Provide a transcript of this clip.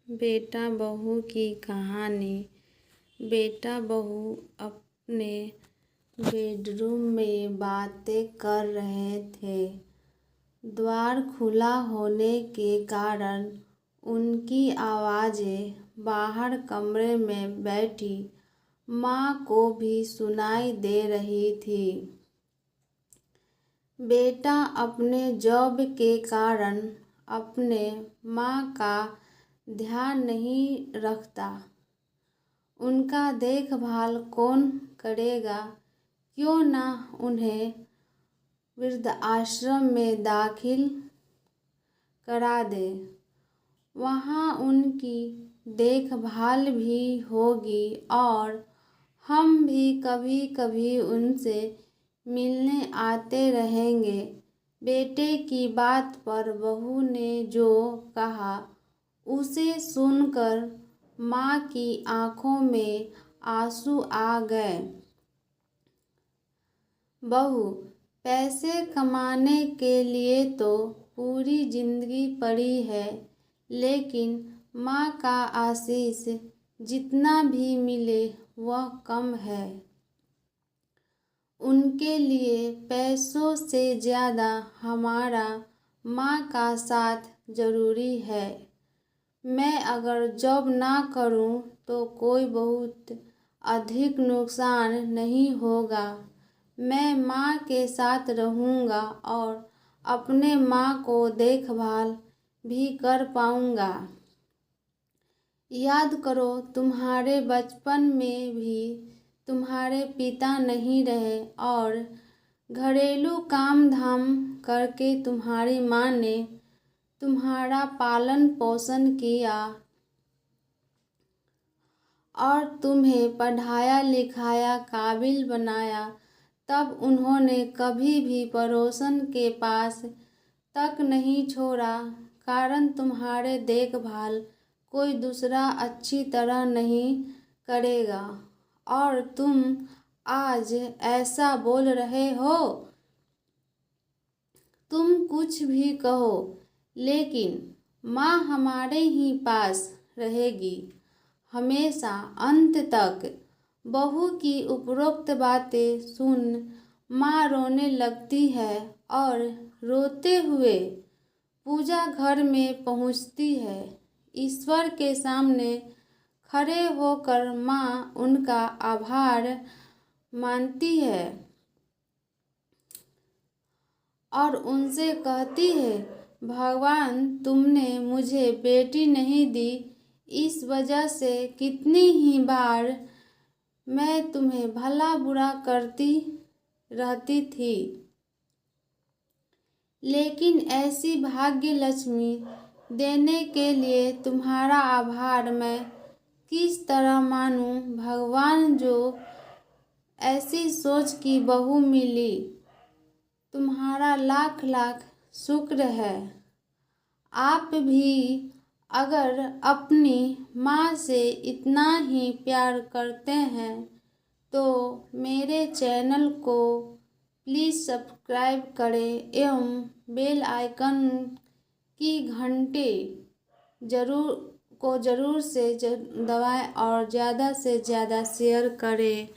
बेटा बहू की कहानी। बेटा बहू अपने बेडरूम में बातें कर रहे थे। द्वार खुला होने के कारण उनकी आवाज़ें बाहर कमरे में बैठी माँ को भी सुनाई दे रही थी। बेटा अपने जॉब के कारण अपने माँ का ध्यान नहीं रखता। उनका देखभाल कौन करेगा? क्यों ना उन्हें वृद्धाश्रम में दाखिल करा दे। वहाँ उनकी देखभाल भी होगी और हम भी कभी कभी उनसे मिलने आते रहेंगे। बेटे की बात पर बहू ने जो कहा उसे सुनकर माँ की आंखों में आंसू आ गए। बहू, पैसे कमाने के लिए तो पूरी जिंदगी पड़ी है, लेकिन माँ का आशीष जितना भी मिले वह कम है। उनके लिए पैसों से ज़्यादा हमारा माँ का साथ ज़रूरी है। मैं अगर जॉब ना करूँ तो कोई बहुत अधिक नुकसान नहीं होगा। मैं माँ के साथ रहूँगा और अपने माँ को देखभाल भी कर पाऊँगा। याद करो, तुम्हारे बचपन में भी तुम्हारे पिता नहीं रहे और घरेलू काम धाम करके तुम्हारी माँ ने तुम्हारा पालन पोषण किया और तुम्हें पढ़ाया लिखाया काबिल बनाया। तब उन्होंने कभी भी पड़ोसन के पास तक नहीं छोड़ा, कारण तुम्हारे देखभाल कोई दूसरा अच्छी तरह नहीं करेगा। और तुम आज ऐसा बोल रहे हो। तुम कुछ भी कहो, लेकिन माँ हमारे ही पास रहेगी हमेशा अंत तक। बहू की उपरोक्त बातें सुन माँ रोने लगती है और रोते हुए पूजा घर में पहुँचती है। ईश्वर के सामने खड़े होकर माँ उनका आभार मानती है और उनसे कहती है, भगवान तुमने मुझे बेटी नहीं दी, इस वजह से कितनी ही बार मैं तुम्हें भला बुरा करती रहती थी, लेकिन ऐसी भाग्य लक्ष्मी देने के लिए तुम्हारा आभार मैं किस तरह मानूं। भगवान, जो ऐसी सोच की बहू मिली, तुम्हारा लाख लाख शुक्र है। आप भी अगर अपनी माँ से इतना ही प्यार करते हैं तो मेरे चैनल को प्लीज़ सब्सक्राइब करें एवं बेल आइकन की घंटी ज़रूर से दबाएं और ज़्यादा से ज़्यादा शेयर करें।